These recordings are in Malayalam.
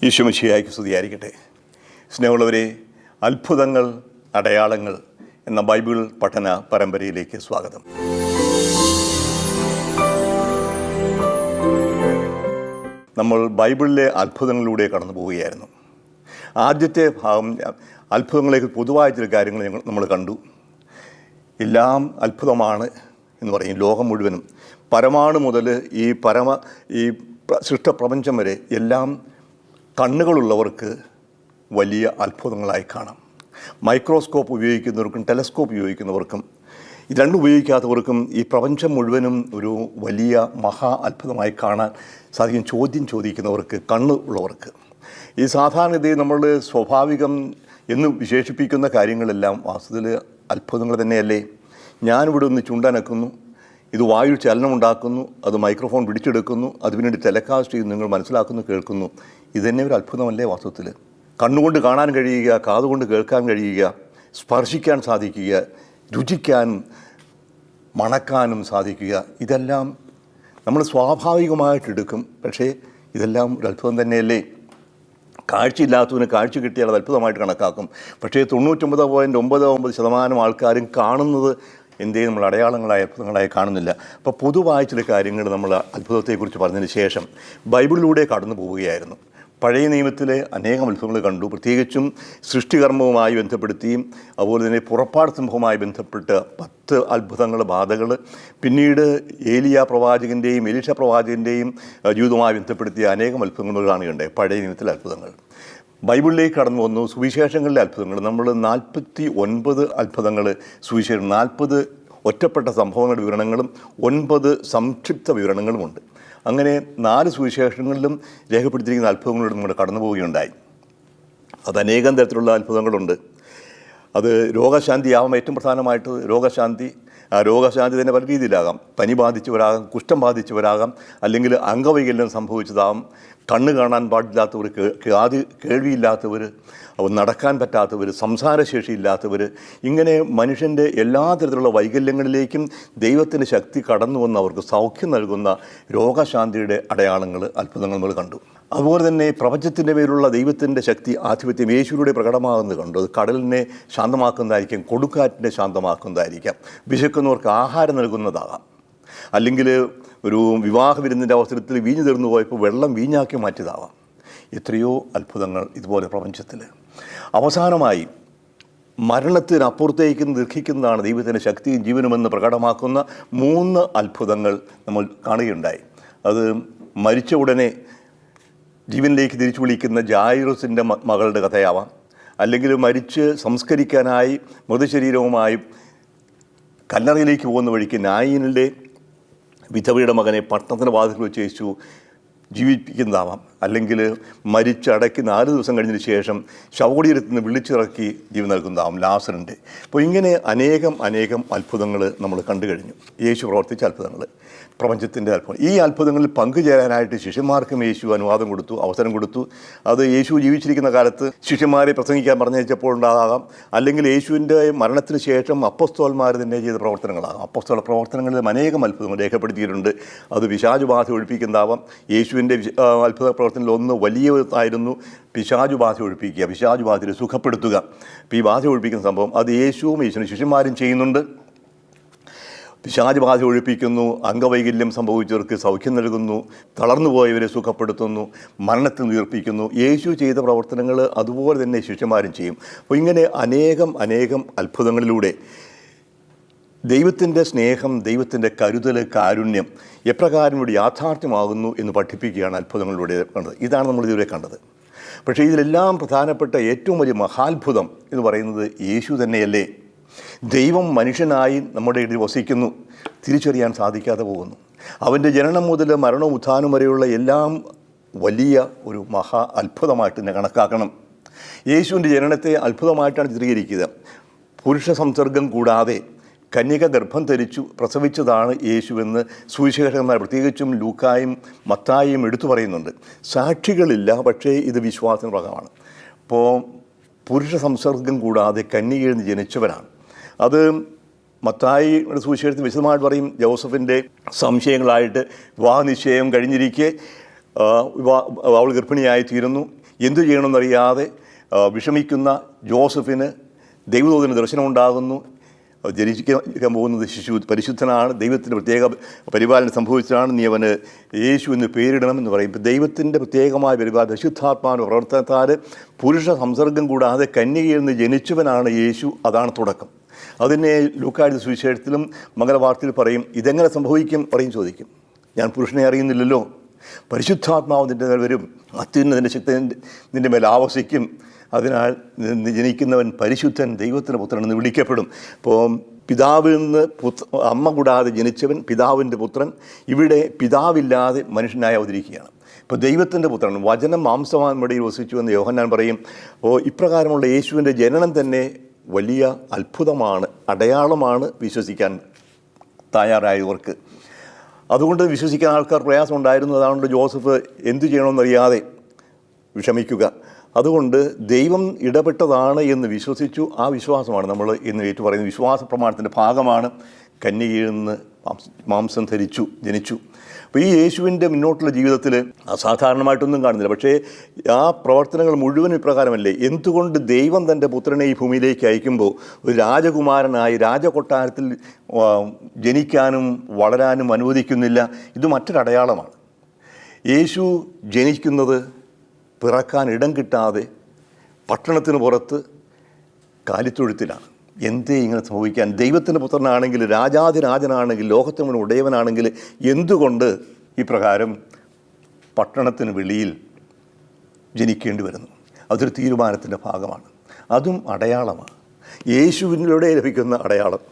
ഈശോ മിശിഹായ്ക്ക് സ്തുതിയായിരിക്കട്ടെ. സ്നേഹമുള്ളവരെ, അത്ഭുതങ്ങൾ, അടയാളങ്ങൾ എന്ന ബൈബിൾ പഠന പരമ്പരയിലേക്ക് സ്വാഗതം. നമ്മൾ ബൈബിളിലെ അത്ഭുതങ്ങളിലൂടെ കടന്നു പോവുകയായിരുന്നു. ആദ്യത്തെ ഭാഗം അത്ഭുതങ്ങളേക്ക് പൊതുവായ ചില കാര്യങ്ങൾ നമ്മൾ കണ്ടു. എല്ലാം അത്ഭുതമാണ് എന്ന് പറയും. ലോകം മുഴുവനും പരമാണു മുതൽ ഈ സൃഷ്ടപ്രപഞ്ചം വരെ എല്ലാം കണ്ണുകളുള്ളവർക്ക് വലിയ അത്ഭുതങ്ങളായി കാണാം. മൈക്രോസ്കോപ്പ് ഉപയോഗിക്കുന്നവർക്കും ടെലസ്കോപ്പ് ഉപയോഗിക്കുന്നവർക്കും ഇത് രണ്ടും ഉപയോഗിക്കാത്തവർക്കും ഈ പ്രപഞ്ചം മുഴുവനും ഒരു വലിയ മഹാ അത്ഭുതമായി കാണാൻ സാധിക്കും. ചോദ്യം ചോദിക്കുന്നവർക്ക്, കണ്ണുള്ളവർക്ക്. ഈ സാധാരണഗതിയിൽ നമ്മൾ സ്വാഭാവികം എന്ന് വിശേഷിപ്പിക്കുന്ന കാര്യങ്ങളെല്ലാം വാസ്തവത്തിൽ അത്ഭുതങ്ങൾ തന്നെയല്ലേ? ഞാനിവിടെ ഒന്ന് ചുണ്ടനക്കുന്നു, ഇത് വായുവിൽ ചലനമുണ്ടാക്കുന്നു, അത് മൈക്രോഫോൺ പിടിച്ചെടുക്കുന്നു, അതിനുവേണ്ടി ടെലികാസ്റ്റ് ചെയ്ത് നിങ്ങൾ മനസ്സിലാക്കുന്നു, കേൾക്കുന്നു. ഇതുതന്നെ ഒരു അത്ഭുതമല്ലേ വാസ്തവത്തിൽ? കണ്ണുകൊണ്ട് കാണാൻ കഴിയുക, കാതുകൊണ്ട് കേൾക്കാൻ കഴിയുക, സ്പർശിക്കാൻ സാധിക്കുക, രുചിക്കാനും മണക്കാനും സാധിക്കുക, ഇതെല്ലാം നമ്മൾ സ്വാഭാവികമായിട്ടെടുക്കും. പക്ഷേ ഇതെല്ലാം ഒരു അത്ഭുതം തന്നെയല്ലേ? കാഴ്ചയില്ലാത്തവന് കാഴ്ച കിട്ടിയാൽ അത് അത്ഭുതമായിട്ട് കണക്കാക്കും. പക്ഷേ 99.99% ആൾക്കാരും കാണുന്നത് എന്തെയും നമ്മൾ അടയാളങ്ങളായി അത്ഭുതങ്ങളായി കാണുന്നില്ല. അപ്പോൾ പൊതുവായ ചില കാര്യങ്ങൾ നമ്മൾ അത്ഭുതത്തെക്കുറിച്ച് പറഞ്ഞതിന് ശേഷം ബൈബിളിലൂടെ കടന്നു പോവുകയായിരുന്നു. പഴയ നിയമത്തിലെ അനേകം അത്ഭുതങ്ങൾ കണ്ടു. പ്രത്യേകിച്ചും സൃഷ്ടികർമ്മവുമായി ബന്ധപ്പെടുത്തിയും അതുപോലെ തന്നെ പുറപ്പാട് സംഭവവുമായി ബന്ധപ്പെട്ട് 10 അത്ഭുതങ്ങൾ, ബാധകൾ, പിന്നീട് ഏലിയ പ്രവാചകൻ്റെയും എലീഷ പ്രവാചകൻ്റെയും ജീവിതവുമായി ബന്ധപ്പെടുത്തിയ അനേകം അത്ഭുതങ്ങൾ കാണുകയുണ്ടായി. പഴയ നിയമത്തിലെ അത്ഭുതങ്ങൾ ബൈബിളിലേക്ക് കടന്നു വന്നു. സുവിശേഷങ്ങളിലെ അത്ഭുതങ്ങൾ നമ്മൾ 49 അത്ഭുതങ്ങൾ, സുവിശേഷം 40 ഒറ്റപ്പെട്ട സംഭവങ്ങളുടെ വിവരണങ്ങളും 9 സംക്ഷിപ്ത വിവരണങ്ങളുമുണ്ട്. അങ്ങനെ 4 സുവിശേഷങ്ങളിലും രേഖപ്പെടുത്തിയിരിക്കുന്ന അത്ഭുതങ്ങളോട് നമ്മൾ കടന്നു പോവുകയുണ്ടായി. അത് അനേകം തരത്തിലുള്ള അത്ഭുതങ്ങളുണ്ട്. അത് രോഗശാന്തിയാവാം. ഏറ്റവും പ്രധാനമായിട്ട് രോഗശാന്തി തന്നെ പല രീതിയിലാകാം. പനി ബാധിച്ചവരാകാം, കുഷ്ഠം ബാധിച്ചവരാകാം, അല്ലെങ്കിൽ അംഗവൈകല്യം സംഭവിച്ചതാകാം, കണ്ണ് കാണാൻ പാടില്ലാത്തവർ, കേൾവിയില്ലാത്തവർ, നടക്കാൻ പറ്റാത്തവർ, സംസാരശേഷിയില്ലാത്തവർ, ഇങ്ങനെ മനുഷ്യൻ്റെ എല്ലാ തരത്തിലുള്ള വൈകല്യങ്ങളിലേക്കും ദൈവത്തിൻ്റെ ശക്തി കടന്നു വന്ന് അവർക്ക് സൗഖ്യം നൽകുന്ന രോഗശാന്തിയുടെ അടയാളങ്ങൾ, അത്ഭുതങ്ങൾ നമ്മൾ കണ്ടു. അതുപോലെ തന്നെ പ്രപഞ്ചത്തിൻ്റെ മേലുള്ള ദൈവത്തിൻ്റെ ശക്തി, ആധിപത്യം യേശുവിലൂടെ പ്രകടമാകുന്നത് കണ്ടു. അത് കടലിനെ ശാന്തമാക്കുന്നതായിരിക്കാം, കൊടുങ്കാറ്റിനെ ശാന്തമാക്കുന്നതായിരിക്കാം, വിശക്കുന്നവർക്ക് ആഹാരം നൽകുന്നതാകാം, അല്ലെങ്കിൽ ഒരു വിവാഹ വിരുന്നിൻ്റെ അവസരത്തിൽ വീഞ്ഞു തീർന്നു പോയപ്പോൾ വെള്ളം വീഞ്ഞാക്കി മാറ്റിയതാവാം. എത്രയോ അത്ഭുതങ്ങൾ ഇതുപോലെ പ്രപഞ്ചത്തിൽ. അവസാനമായി മരണത്തിനപ്പുറത്തേക്ക് ദീർഘിക്കുന്നതാണ് ദൈവത്തിൻ്റെ ശക്തിയും ജീവനുമെന്ന് പ്രകടമാക്കുന്ന 3 അത്ഭുതങ്ങൾ നമ്മൾ കാണുകയുണ്ടായി. അത് മരിച്ച ഉടനെ ജീവനിലേക്ക് തിരിച്ചു വിളിക്കുന്ന ജായിറസിൻ്റെ മകളുടെ കഥയാവാം, അല്ലെങ്കിൽ മരിച്ച് സംസ്കരിക്കാനായി മൃതശരീരവുമായി കല്ലറയിലേക്ക് പോകുന്ന വഴിക്ക് നായിനിലെ വിധവയുടെ മകനെ പട്ടണത്തിൻ്റെ വാതിൽക്കൽ വെച്ച് യേശു ജീവിപ്പിക്കുന്നതാവാം, അല്ലെങ്കിൽ മരിച്ചടക്കി 4 ദിവസം കഴിഞ്ഞതിന് ശേഷം ശവകുടീരത്തിൽ നിന്ന് വിളിച്ചിറക്കി ജീവൻ നൽകുന്നതാവാം, ലാസറിൻ്റെ. അപ്പോൾ ഇങ്ങനെ അനേകം അത്ഭുതങ്ങൾ നമ്മൾ കണ്ടു കഴിഞ്ഞു. യേശു പ്രവർത്തിച്ച അത്ഭുതങ്ങൾ, പ്രപഞ്ചത്തിൻ്റെ അത്ഭുതം. ഈ അത്ഭുതങ്ങളിൽ പങ്കുചേരാനായിട്ട് ശിഷ്യന്മാർക്കും യേശു അനുവാദം കൊടുത്തു, അവസരം കൊടുത്തു. അത് യേശു ജീവിച്ചിരിക്കുന്ന കാലത്ത് ശിഷ്യന്മാരെ പ്രസംഗിക്കാൻ പറഞ്ഞയച്ചപ്പോൾ ഉണ്ടാകാം, അല്ലെങ്കിൽ യേശുവിൻ്റെ മരണത്തിന് ശേഷം അപ്പോസ്തലന്മാർ തന്നെ ചെയ്ത പ്രവർത്തനങ്ങളാകാം. അപ്പോസ്തല പ്രവർത്തനങ്ങളിലും അനേകം അത്ഭുതങ്ങൾ രേഖപ്പെടുത്തിയിട്ടുണ്ട്. അത് പിശാചുബാധ ഒഴിപ്പിക്കുന്നതാവാം. യേശുവിൻ്റെ അത്ഭുത പ്രവർത്തനത്തിൽ ഒന്ന് വലിയതായിരുന്നു പിശാചുബാധ ഒഴിപ്പിക്കുക, പിശാചുബാധയെ സുഖപ്പെടുത്തുക. അപ്പോൾ ഈ ബാധ ഒഴിപ്പിക്കുന്ന സംഭവം അത് യേശുവും ശിഷ്യന്മാരും ചെയ്യുന്നുണ്ട്. പിശാചുബാധ ഒഴിപ്പിക്കുന്നു, അംഗവൈകല്യം സംഭവിച്ചവർക്ക് സൗഖ്യം നൽകുന്നു, തളർന്നു പോയവരെ സുഖപ്പെടുത്തുന്നു, മരണത്തിൽ ഉയർപ്പിക്കുന്നു. യേശു ചെയ്ത പ്രവർത്തനങ്ങൾ അതുപോലെ തന്നെ ശിഷ്യന്മാരും ചെയ്യും. അപ്പോൾ ഇങ്ങനെ അനേകം അത്ഭുതങ്ങളിലൂടെ ദൈവത്തിൻ്റെ സ്നേഹം, ദൈവത്തിൻ്റെ കരുതൽ, കാരുണ്യം എപ്രകാരം ഇവിടെ യാഥാർത്ഥ്യമാകുന്നു എന്ന് പഠിപ്പിക്കുകയാണ് അത്ഭുതങ്ങളിലൂടെ കണ്ടത്. ഇതാണ് നമ്മൾ ഇതുവരെ കണ്ടത്. പക്ഷേ ഇതിലെല്ലാം പ്രധാനപ്പെട്ട ഏറ്റവും വലിയ മഹാത്ഭുതം എന്ന് പറയുന്നത് യേശു തന്നെയല്ലേ? ദൈവം മനുഷ്യനായി നമ്മുടെ ഇടയിൽ വസിക്കുന്നു, തിരിച്ചറിയാൻ സാധിക്കാതെ പോകുന്നു. അവൻ്റെ ജനനം മുതൽ മരണവും ഉത്ഥാനം വരെയുള്ള എല്ലാം വലിയ ഒരു മഹാ അത്ഭുതമായിട്ട് തന്നെ കണക്കാക്കണം. യേശുവിൻ്റെ ജനനത്തെ അത്ഭുതമായിട്ടാണ് ചിത്രീകരിക്കുക. പുരുഷ സംസർഗം കൂടാതെ കന്യക ഗർഭം ധരിച്ചു പ്രസവിച്ചതാണ് യേശുവെന്ന് സുവിശേഷകന്മാർ, പ്രത്യേകിച്ചും ലൂക്കായും മത്തായിയും എടുത്തു പറയുന്നുണ്ട്. സാക്ഷികളില്ല, പക്ഷേ ഇത് വിശ്വാസത്തിന് പ്രകാരമാണ്. അപ്പോൾ പുരുഷ സംസർഗം കൂടാതെ കന്യകയിൽ നിന്ന് ജനിച്ചവരാണ്. അത് മത്തായിയുടെ സുവിശേഷത്തിൽ വിശദമായിട്ട് പറയും. ജോസഫിൻ്റെ സംശയങ്ങളായിട്ട് വിവാഹ നിശ്ചയം കഴിഞ്ഞിരിക്കെ അവൾ ഗർഭിണിയായിത്തീരുന്നു. എന്തു ചെയ്യണമെന്നറിയാതെ വിഷമിക്കുന്ന ജോസഫിന് ദൈവദൂതന് ദർശനമുണ്ടാകുന്നു. ജനിക്കാൻ പോകുന്നത് ശിശു പരിശുദ്ധനാണ്, ദൈവത്തിൻ്റെ പ്രത്യേക പരിപാലനം സംഭവിച്ചതാണ്, നീ അവന് യേശു എന്ന് പേരിടണമെന്ന് പറയും. ഇപ്പം ദൈവത്തിൻ്റെ പ്രത്യേകമായ പരിപാലനം പരിശുദ്ധാത്മാവിൻ്റെ പ്രവർത്തനത്താൽ പുരുഷ സംസർഗം കൂടാതെ കന്യകയിൽ നിന്ന് ജനിച്ചവനാണ് യേശു. അതാണ് തുടക്കം. അതിനെ ലൂക്കായുടെ സുവിശേഷത്തിലും മംഗളവാർത്തയിൽ പറയും. ഇതെങ്ങനെ സംഭവിക്കും ചോദിക്കും. ഞാൻ പുരുഷനെ അറിയുന്നില്ലല്ലോ, പരിശുദ്ധാത്മാവ് നിൻ്റെ മേൽ വരും, അത്യുന്നതിൻ്റെ ശക്തി നിൻ്റെ മേൽ ആവസിക്കും, അതിനാൽ ജനിക്കുന്നവൻ പരിശുദ്ധൻ ദൈവത്തിൻ്റെ പുത്രൻ എന്ന് വിളിക്കപ്പെടും. അപ്പോൾ പിതാവിൽ നിന്ന് അമ്മ കൂടാതെ ജനിച്ചവൻ പിതാവിൻ്റെ പുത്രൻ. ഇവിടെ പിതാവില്ലാതെ മനുഷ്യനായി അവതരിക്കുകയാണ്. ഇപ്പോൾ ദൈവത്തിൻ്റെ പുത്രൻ വചനം മാംസമാൻമടിയിൽ വസിച്ചു എന്ന് യോഹന്നാൻ പറയും. അപ്പോൾ ഇപ്രകാരമുള്ള യേശുവിൻ്റെ ജനനം തന്നെ വലിയ അത്ഭുതമാണ്, അടയാളമാണ് വിശ്വസിക്കാൻ തയ്യാറായവർക്ക്. അതുകൊണ്ട് വിശ്വസിക്കാൻ ആൾക്കാർ പ്രയാസമുണ്ടായിരുന്നു. അതുകൊണ്ട് ജോസഫ് എന്തു ചെയ്യണമെന്നറിയാതെ വിഷമിക്കുക. അതുകൊണ്ട് ദൈവം ഇടപെട്ടതാണ് എന്ന് വിശ്വസിച്ചു. ആ വിശ്വാസമാണ് നമ്മൾ ഇന്ന് ഏറ്റുപറയുന്ന വിശ്വാസ പ്രമാണത്തിൻ്റെ ഭാഗമാണ്. കന്യകയിൽ നിന്ന് മാംസം ധരിച്ചു ജനിച്ചു. അപ്പോൾ ഈ യേശുവിൻ്റെ മുന്നോട്ടുള്ള ജീവിതത്തിൽ അസാധാരണമായിട്ടൊന്നും കാണുന്നില്ല. പക്ഷേ ആ പ്രവർത്തനങ്ങൾ മുഴുവൻ ഇപ്രകാരമല്ലേ. എന്തുകൊണ്ട് ദൈവം തൻ്റെ പുത്രനെ ഈ ഭൂമിയിലേക്ക് അയക്കുമ്പോൾ ഒരു രാജകുമാരനായി രാജകൊട്ടാരത്തിൽ ജനിക്കാനും വളരാനും അനുവദിക്കുന്നില്ല? ഇത് മറ്റൊരടയാളമാണ്. യേശു ജനിക്കുന്നത് പിറക്കാൻ ഇടം കിട്ടാതെ പട്ടണത്തിന് പുറത്ത് കാലിത്തൊഴുത്തിലാണ്. എന്തേ ഇങ്ങനെ സംഭവിക്കാൻ? ദൈവത്തിൻ്റെ പുത്രനാണെങ്കിൽ, രാജാതിരാജനാണെങ്കിൽ, ലോകത്തിന് ഉടയവനാണെങ്കിൽ എന്തുകൊണ്ട് ഇപ്രകാരം പട്ടണത്തിന് വെളിയിൽ ജനിക്കേണ്ടി വരുന്നു? അതൊരു തീരുമാനത്തിൻ്റെ ഭാഗമാണ്. അതും അടയാളമാണ്. യേശുവിനിലൂടെ ലഭിക്കുന്ന അടയാളം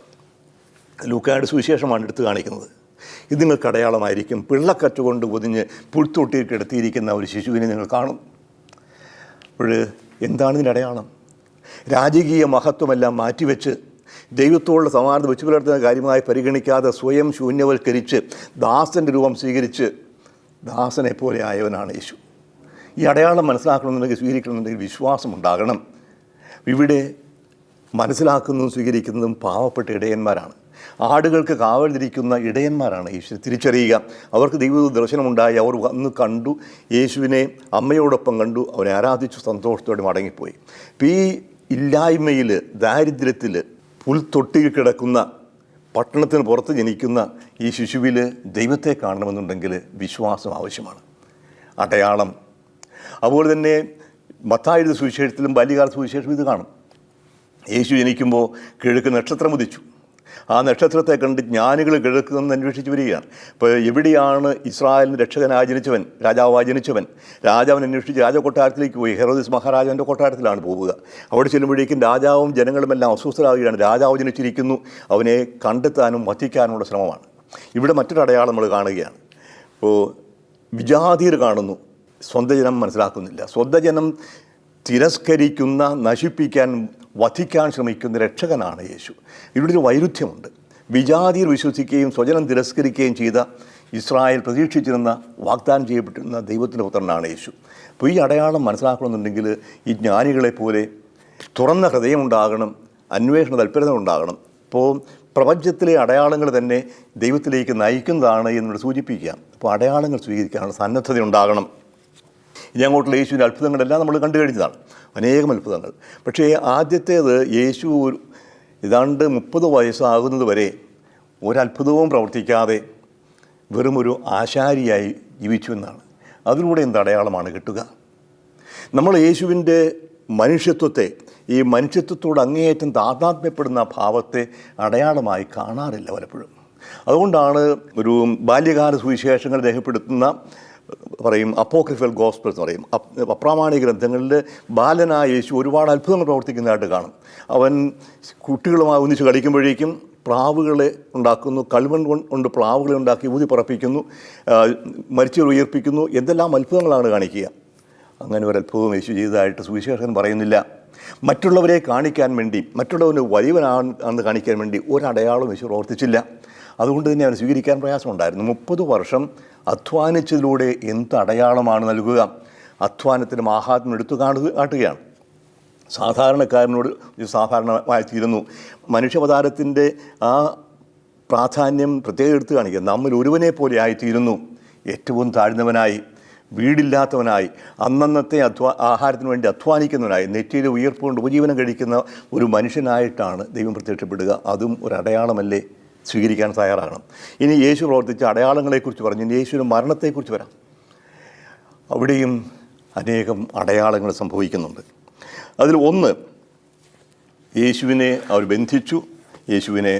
ലൂക്കായുടെ സുവിശേഷമാണ് എടുത്തു കാണിക്കുന്നത്. ഇത് നിങ്ങൾക്ക് അടയാളമായിരിക്കും. പിള്ളക്കറ്റുകൊണ്ട് പൊതിഞ്ഞ് പുൽത്തൊട്ടിയിൽ കിടത്തിയിരിക്കുന്ന ഒരു ശിശുവിനെ നിങ്ങൾ കാണും. അപ്പോൾ എന്താണ് ഇതിൻ്റെ അടയാളം? രാജകീയ മഹത്വമെല്ലാം മാറ്റിവെച്ച് ദൈവത്തോടുള്ള സമാനത വെച്ച് പുലർത്തുന്ന കാര്യമായി പരിഗണിക്കാതെ സ്വയം ശൂന്യവൽക്കരിച്ച് ദാസൻ്റെ രൂപം സ്വീകരിച്ച് ദാസനെ പോലെ ആയവനാണ് യേശു. ഈ അടയാളം മനസ്സിലാക്കണമെന്നുണ്ടെങ്കിൽ, സ്വീകരിക്കണമെന്നുണ്ടെങ്കിൽ വിശ്വാസം ഉണ്ടാകണം. ഇവിടെ മനസ്സിലാക്കുന്നതും സ്വീകരിക്കുന്നതും പാവപ്പെട്ട ഇടയന്മാരാണ്. ആടുകൾക്ക് കാവലിരിക്കുന്ന ഇടയന്മാരാണ് യേശു. തിരിച്ചറിയുക. അവർക്ക് ദൈവ ദർശനമുണ്ടായി. അവർ വന്ന് കണ്ടു, യേശുവിനെ അമ്മയോടൊപ്പം കണ്ടു, അവനെ ആരാധിച്ചു, സന്തോഷത്തോടെ മടങ്ങിപ്പോയി. അപ്പോൾ ഈ ഇല്ലായ്മയിൽ, ദാരിദ്ര്യത്തിൽ, പുൽത്തൊട്ടിയിൽ കിടക്കുന്ന, പട്ടണത്തിന് പുറത്ത് ജനിക്കുന്ന ഈ ശിശുവിൽ ദൈവത്തെ കാണണമെന്നുണ്ടെങ്കിൽ വിശ്വാസം ആവശ്യമാണ്, അടയാളം. അതുപോലെ തന്നെ മത്തായിയുടെ സുവിശേഷത്തിലും ബാല്യകാല സുവിശേഷവും ഇത് കാണും. യേശു ജനിക്കുമ്പോൾ കിഴക്ക് നക്ഷത്രം ഉദിച്ചു. ആ നക്ഷത്രത്തെ കണ്ട് ജ്ഞാനികൾ കിഴക്ക് നിന്ന് അന്വേഷിച്ച് വരികയാണ്. ഇപ്പോൾ എവിടെയാണ് ഇസ്രായേലിന് രക്ഷകനായി ജനിച്ചവൻ, രാജാവായി ജനിച്ചവൻ? രാജാവിനെ അന്വേഷിച്ച് രാജകൊട്ടാരത്തിലേക്ക് പോയി. ഹെറോദിസ് മഹാരാജാവിൻ്റെ കൊട്ടാരത്തിലാണ് പോവുക. അവിടെ ചെല്ലുമ്പോഴേക്കും രാജാവും ജനങ്ങളുമെല്ലാം അസ്വസ്ഥരാകുകയാണ്. രാജാവ് ജനിച്ചിരിക്കുന്നു, അവനെ കണ്ടെത്താനും വധിക്കാനുമുള്ള ശ്രമമാണ്. ഇവിടെ മറ്റൊരു അടയാളം നമ്മൾ കാണുകയാണ്. ഇപ്പോൾ വിജാതീർ കാണുന്നു, സ്വന്തം ജനം മനസ്സിലാക്കുന്നില്ല. സ്വന്തം ജനം തിരസ്കരിക്കുന്ന, നശിപ്പിക്കാൻ, വധിക്കാൻ ശ്രമിക്കുന്ന രക്ഷകനാണ് യേശു. ഇവിടെ ഒരു വൈരുദ്ധ്യമുണ്ട്. വിജാതിയിൽ വിശ്വസിക്കുകയും സ്വജനം തിരസ്കരിക്കുകയും ചെയ്ത ഇസ്രായേൽ പ്രതീക്ഷിച്ചിരുന്ന, വാഗ്ദാനം ചെയ്യപ്പെട്ടിരുന്ന ദൈവത്തിൻ്റെ പുത്രനാണ് യേശു. അപ്പോൾ ഈ അടയാളം മനസ്സിലാക്കണമെന്നുണ്ടെങ്കിൽ ഈ ജ്ഞാനികളെപ്പോലെ തുറന്ന ഹൃദയമുണ്ടാകണം, അന്വേഷണ താല്പര്യത ഉണ്ടാകണം. ഇപ്പോൾ പ്രപഞ്ചത്തിലെ അടയാളങ്ങൾ തന്നെ ദൈവത്തിലേക്ക് നയിക്കുന്നതാണ് എന്നോട് സൂചിപ്പിക്കുക. അപ്പോൾ അടയാളങ്ങൾ സ്വീകരിക്കാനുള്ള സന്നദ്ധത ഉണ്ടാകണം. ഇനി അങ്ങോട്ടുള്ള യേശുവിൻ്റെ അത്ഭുതങ്ങളെല്ലാം നമ്മൾ കണ്ടു കഴിഞ്ഞതാണ്, അനേകം അത്ഭുതങ്ങൾ. പക്ഷേ ആദ്യത്തേത് യേശു ഏതാണ്ട് 30 വയസ്സാകുന്നത് വരെ ഒരത്ഭുതവും പ്രവർത്തിക്കാതെ വെറുമൊരു ആശാരിയായി ജീവിച്ചു എന്നാണ്. അതിലൂടെ എന്ത് അടയാളമാണ് കിട്ടുക? നമ്മൾ യേശുവിൻ്റെ മനുഷ്യത്വത്തെ, ഈ മനുഷ്യത്വത്തോട് അങ്ങേയറ്റം താതാത്മ്യപ്പെടുന്ന ഭാവത്തെ അടയാളമായി കാണാറില്ല പലപ്പോഴും. അതുകൊണ്ടാണ് ഒരു ബാല്യകാല സുവിശേഷങ്ങൾ രേഖപ്പെടുത്തുന്ന പറയും അപ്പോക്രിഫൽ ഗോസ്പൽസ് എന്ന് പറയും, അപ്രാമാണിക ഗ്രന്ഥങ്ങളിൽ ബാലനായ യേശു ഒരുപാട് അത്ഭുതങ്ങൾ പ്രവർത്തിക്കുന്നതായിട്ട് കാണും. അവൻ കുട്ടികളുമായി ഒന്നിച്ച് കളിക്കുമ്പോഴേക്കും പ്രാവുകളെ ഉണ്ടാക്കുന്നു, കളിമൺ കൊണ്ട് പ്രാവുകളെ ഉണ്ടാക്കി ഊതി പറപ്പിക്കുന്നു, മരിച്ചവർ ഉയർപ്പിക്കുന്നു, എന്തെല്ലാം അത്ഭുതങ്ങളാണ് കാണിക്കുക. അങ്ങനെ ഒരു അത്ഭുതം യേശു ചെയ്തതായിട്ട് സുവിശേഷൻ പറയുന്നില്ല. മറ്റുള്ളവരെ കാണിക്കാൻ വേണ്ടി, മറ്റുള്ളവന് വലിയവനാണെന്ന് കാണിക്കാൻ വേണ്ടി ഒരടയാളം യേശു പ്രവർത്തിച്ചില്ല. അതുകൊണ്ട് തന്നെ അവന് സ്വീകരിക്കാൻ പ്രയാസമുണ്ടായിരുന്നു. 30 വർഷം അധ്വാനിച്ചതിലൂടെ എന്ത് അടയാളമാണ് നൽകുക? അധ്വാനത്തിന് മഹാത്മ്യം എടുത്തു കാട്ടുകയാണ്. സാധാരണക്കാരനോട് സാധാരണമായിത്തീരുന്നു. മനുഷ്യാവതാരത്തിൻ്റെ ആ പ്രാധാന്യം പ്രത്യേകം എടുത്തു കാണിക്കുക. നമ്മൾ ഒരുവനെ പോലെ ആയിത്തീരുന്നു, ഏറ്റവും താഴ്ന്നവനായി വീടില്ലാത്തവനായി, അന്നന്നത്തെ ആഹാരത്തിന് വേണ്ടി അധ്വാനിക്കുന്നവനായി, നെറ്റിയിലെ ഉയർപ്പ് കൊണ്ട് ഉപജീവനം കഴിക്കുന്ന ഒരു മനുഷ്യനായിട്ടാണ് ദൈവം പ്രത്യക്ഷപ്പെടുക. അതും ഒരു അടയാളമല്ലേ? സ്വീകരിക്കാൻ തയ്യാറാകണം. ഇനി യേശു പ്രവർത്തിച്ച അടയാളങ്ങളെക്കുറിച്ച് പറഞ്ഞു. ഇനി യേശുവിൻ്റെ മരണത്തെക്കുറിച്ച് വരാം. അവിടെയും അനേകം അടയാളങ്ങൾ സംഭവിക്കുന്നുണ്ട്. അതിൽ ഒന്ന്, യേശുവിനെ അവർ ബന്ധിച്ചു, യേശുവിനെ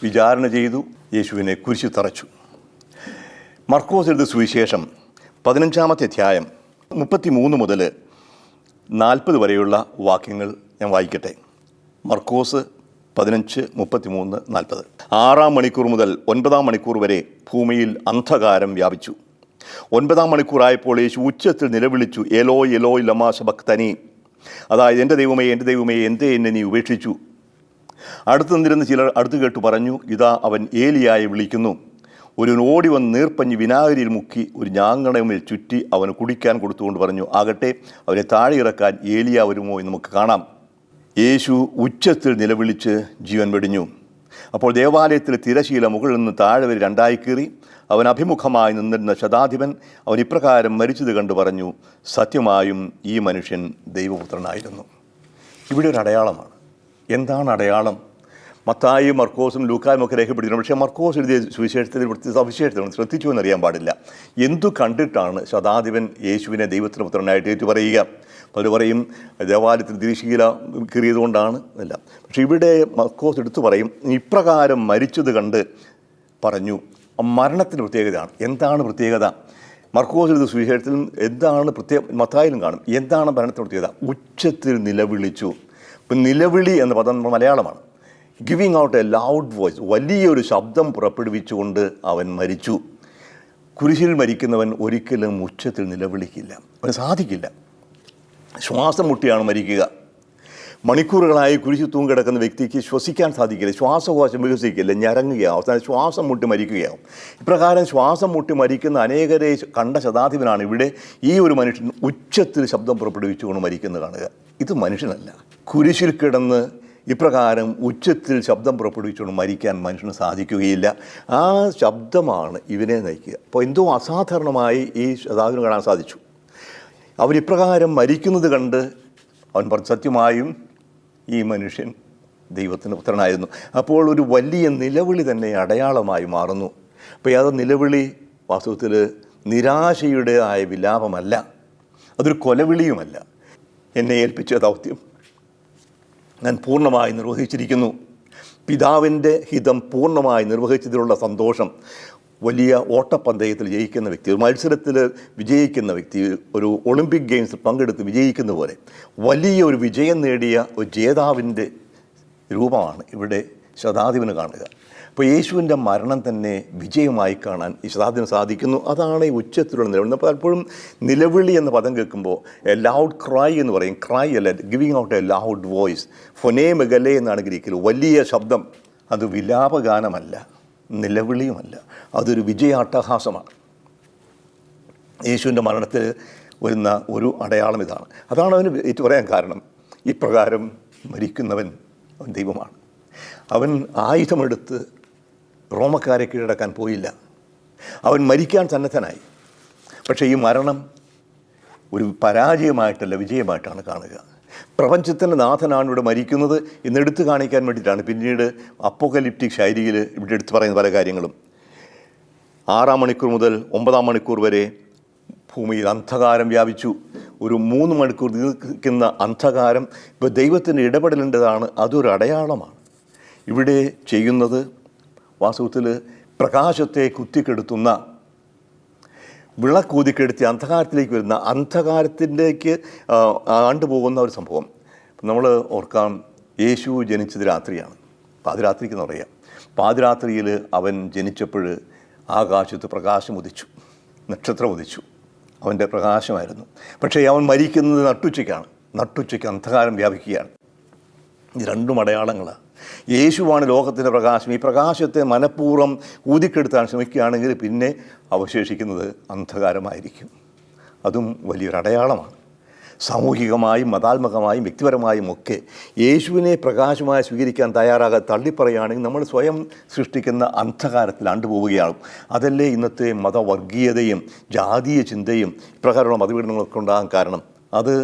വിചാരണ ചെയ്തു, യേശുവിനെ കുരിശിൽ തറച്ചു. മർക്കോസ് എഴുതിയ സുവിശേഷം 15-ാമത്തെ അധ്യായം 33 മുതൽ 40 വരെയുള്ള വാക്യങ്ങൾ ഞാൻ വായിക്കട്ടെ. മർക്കോസ് 15, 33, 40. 6-ാം മണിക്കൂർ മുതൽ 9-ാം മണിക്കൂർ വരെ ഭൂമിയിൽ അന്ധകാരം വ്യാപിച്ചു. 9-ാം മണിക്കൂറായപ്പോൾ യേശു ഉച്ചത്തിൽ നിലവിളിച്ചു, എലോയ് എലോയ് ലമാ ശബക്തനി, അതായത് എൻ്റെ ദൈവമേ എന്തേ എന്നെ നീ ഉപേക്ഷിച്ചു. അടുത്ത് നിന്നിരുന്ന ചിലർ അടുത്ത് കേട്ടു പറഞ്ഞു, ഇതാ അവൻ ഏലിയായെ വിളിക്കുന്നു. ഒരു ഓടി വന്ന് നീർപ്പഞ്ഞ് വിനാഗിരിയിൽ മുക്കി ഒരു ഞാങ്ങണമിൽ ചുറ്റി അവന് കുടിക്കാൻ കൊടുത്തുകൊണ്ട് പറഞ്ഞു, ആകട്ടെ അവനെ താഴെ ഇറക്കാൻ ഏലിയ വരുമോ എന്ന് നമുക്ക് കാണാം. യേശു ഉച്ചത്തിൽ നിലവിളിച്ച് ജീവൻ വെടിഞ്ഞു. അപ്പോൾ ദേവാലയത്തിലെ തിരശീല മുകളിൽ നിന്ന് താഴെ വരെ രണ്ടായി കീറി. അവൻ അഭിമുഖമായി നിന്നിരുന്ന ശതാധിപൻ അവൻ ഇപ്രകാരം മരിച്ചത് കണ്ടു പറഞ്ഞു, സത്യമായും ഈ മനുഷ്യൻ ദൈവപുത്രനായിരുന്നു. ഇവിടെ ഒരു അടയാളമാണ്. എന്താണ് അടയാളം? മത്തായിയും മർക്കോസും ലൂക്കായും ഒക്കെ രേഖപ്പെടുത്തിയിട്ടുണ്ട്. പക്ഷേ മർക്കോസ് എഴുതിയ സുവിശേഷത്തിൽ സവിശേഷതകൾ ശ്രദ്ധിച്ചു എന്നറിയാൻ പാടില്ല. എന്തു കണ്ടിട്ടാണ് ശതാധിപൻ യേശുവിനെ ദൈവത്തിൻ്റെ പുത്രനായിട്ട് ഏറ്റു പറയുക? അവർ പറയും ദേവാലയത്തിൽ തിരശീല കീറിയതുകൊണ്ടാണ് അല്ല. പക്ഷേ ഇവിടെ മർക്കോസ് എടുത്തു പറയും, ഇപ്രകാരം മരിച്ചത് കണ്ട് പറഞ്ഞു. മരണത്തിൻ്റെ പ്രത്യേകതയാണ്. എന്താണ് പ്രത്യേകത? മർക്കോസ് എഴുതിയ സുവിശേഷത്തിലും എന്താണ് മത്തായിലും കാണും. എന്താണ് മരണത്തിൻ്റെ പ്രത്യേകത? ഉച്ചത്തിൽ നിലവിളിച്ചു. ഇപ്പം നിലവിളി എന്ന പദം മലയാളമാണ്. Giving out a loud voice, വലിയൊരു ശബ്ദം പുറപ്പെടുവിച്ചുകൊണ്ട് അവൻ മരിച്ചു. കുരിശിൽ മരിക്കുന്നവൻ ഒരിക്കലും ഉച്ചത്തിൽ നിലവിളിക്കില്ല, അവന് സാധിക്കില്ല. ശ്വാസം മുട്ടിയാണ് മരിക്കുക. മണിക്കൂറുകളായി കുരിശിൽ തൂങ്ങിക്കിടക്കുന്ന വ്യക്തിക്ക് ശ്വസിക്കാൻ സാധിക്കില്ല, ശ്വാസകോശം വികസിക്കില്ല, ഞരങ്ങുകയാവും, അവസാനം ശ്വാസം മുട്ടി മരിക്കുകയാവും. ഇപ്രകാരം ശ്വാസം മുട്ടി മരിക്കുന്ന അനേകരെ കണ്ട ശതാധിപനാണ് ഇവിടെ ഈ ഒരു മനുഷ്യൻ ഉച്ചത്തിൽ ശബ്ദം പുറപ്പെടുവിച്ചുകൊണ്ട് മരിക്കുന്നത് കാണുക. ഇത് മനുഷ്യനല്ല. കുരിശിൽ കിടന്ന് ഇപ്രകാരം ഉച്ചത്തിൽ ശബ്ദം പുറപ്പെടുവിച്ചുകൊണ്ട് മരിക്കാൻ മനുഷ്യന് സാധിക്കുകയില്ല. ആ ശബ്ദമാണ് ഇവനെ നയിക്കുക. അപ്പോൾ എന്തോ അസാധാരണമായി ഈ ശതാധിപന് കാണാൻ സാധിച്ചു. അവൻ ഇപ്രകാരം മരിക്കുന്നത് കണ്ട് അവൻ പറഞ്ഞു, സത്യമായും ഈ മനുഷ്യൻ ദൈവത്തിൻ്റെ പുത്രനായിരുന്നു. അപ്പോൾ ഒരു വലിയ നിലവിളി തന്നെ അടയാളമായി മാറുന്നു. അപ്പോൾ അത് നിലവിളി വാസ്തവത്തിൽ നിരാശയുടേതായ വിലാപമല്ല, അതൊരു കൊലവിളിയുമല്ല. എന്നെ ഏൽപ്പിച്ച ദൗത്യം ഞാൻ പൂർണ്ണമായി നിർവഹിച്ചിരിക്കുന്നു. പിതാവിൻ്റെ ഹിതം പൂർണ്ണമായി നിർവഹിച്ചതിലുള്ള സന്തോഷം. വലിയ ഓട്ടപ്പന്തയത്തിൽ ജയിക്കുന്ന വ്യക്തി, ഒരു മത്സരത്തിൽ വിജയിക്കുന്ന വ്യക്തി, ഒരു ഒളിമ്പിക് ഗെയിംസിൽ പങ്കെടുത്ത് വിജയിക്കുന്ന പോലെ വലിയ ഒരു വിജയം നേടിയ ഒരു ജേതാവിൻ്റെ രൂപമാണ് ഇവിടെ ശതാധിപന് കാണുക. അപ്പോൾ യേശുവിൻ്റെ മരണം തന്നെ വിജയമായി കാണാൻ ഈ ശതാധിപന് സാധിക്കുന്നു. അതാണ് ഈ ഉച്ചത്തിലുള്ള നിലവിളി. അപ്പോൾ പലപ്പോഴും നിലവിളി എന്ന പദം കേൾക്കുമ്പോൾ എ ലൗഡ് ക്രൈ എന്ന് പറയും. ക്രൈ അല്ല, giving out a loud voice. ഫൊനേ മെഗലെ എന്നാണ് ഗ്രീക്കിൽ. വലിയ ശബ്ദം. അത് വിലാപഗാനമല്ല, നിലവിളിയുമല്ല, അതൊരു വിജയാട്ടഹാസമാണ്. യേശുവിൻ്റെ മരണത്തിൽ വരുന്ന ഒരു അടയാളം ഇതാണ്. അതാണ് അവന് ഏറ്റു പറയാൻ കാരണം. ഇപ്രകാരം മരിക്കുന്നവൻ അവൻ ദൈവമാണ്. അവൻ ആയുധമെടുത്ത് റോമക്കാരെ കീഴടക്കാൻ പോയില്ല. അവൻ മരിക്കാൻ സന്നദ്ധനായി. പക്ഷേ ഈ മരണം ഒരു പരാജയമായിട്ടല്ല, വിജയമായിട്ടാണ് കാണുക. പ്രപഞ്ചത്തിൻ്റെ നാഥനാണ് ഇവിടെ മരിക്കുന്നത് എന്നെടുത്ത് കാണിക്കാൻ വേണ്ടിയിട്ടാണ് പിന്നീട് അപ്പോക്കലിപ്റ്റിക് ശൈലിയിൽ ഇവിടെ എടുത്തു പറയുന്ന പല കാര്യങ്ങളും. 6-ാം മണിക്കൂർ മുതൽ 9-ാം മണിക്കൂർ വരെ ഭൂമിയിൽ അന്ധകാരം വ്യാപിച്ചു. ഒരു 3 മണിക്കൂർ നിൽക്കുന്ന അന്ധകാരം ഇപ്പോൾ ദൈവത്തിൻ്റെ ഇടപെടലേണ്ടതാണ്. അതൊരു അടയാളമാണ്. ഇവിടെ ചെയ്യുന്നത് വാസ്തവത്തിൽ പ്രകാശത്തെ കുത്തിക്കെടുത്തുന്ന, വിളക്കൂതിക്കെടുത്തി അന്ധകാരത്തിലേക്ക് വരുന്ന, അന്ധകാരത്തിലേക്ക് ആണ്ടുപോകുന്ന ഒരു സംഭവം. നമ്മൾ ഓർക്കാം, യേശു ജനിച്ചത് രാത്രിയാണ്, പാതിരാത്രിക്ക് എന്ന് പറയാം. പാതിരാത്രിയിൽ അവൻ ജനിച്ചപ്പോൾ ആകാശത്ത് പ്രകാശം ഉദിച്ചു, നക്ഷത്രം ഉദിച്ചു, അവൻ്റെ പ്രകാശമായിരുന്നു. പക്ഷേ അവൻ മരിക്കുന്നത് നട്ടുച്ചയ്ക്കാണ്. നട്ടുച്ചയ്ക്ക് അന്ധകാരം വ്യാപിക്കുകയാണ്. ഇത് രണ്ടും അടയാളങ്ങളാണ്. യേശുവാണ് ലോകത്തിൻ്റെ പ്രകാശം. ഈ പ്രകാശത്തെ മനഃപൂർവ്വം ഊതിക്കെടുത്താൻ ശ്രമിക്കുകയാണെങ്കിൽ പിന്നെ അവശേഷിക്കുന്നത് അന്ധകാരമായിരിക്കും. അതും വലിയൊരു അടയാളമാണ്. സാമൂഹികമായും മതാത്മകമായും വ്യക്തിപരമായും ഒക്കെ യേശുവിനെ പ്രകാശമായി സ്വീകരിക്കാൻ തയ്യാറാകാതെ തള്ളിപ്പറയുകയാണെങ്കിൽ നമ്മൾ സ്വയം സൃഷ്ടിക്കുന്ന അന്ധകാരത്തിൽ ആണ്ടുപോവുകയാണ്. അതല്ലേ ഇന്നത്തെ മതവർഗീയതയും ജാതീയ ചിന്തയും ഇപ്രകാരമുള്ള മതപീഡനങ്ങളൊക്കെ ഉണ്ടാകാൻ കാരണം. അത്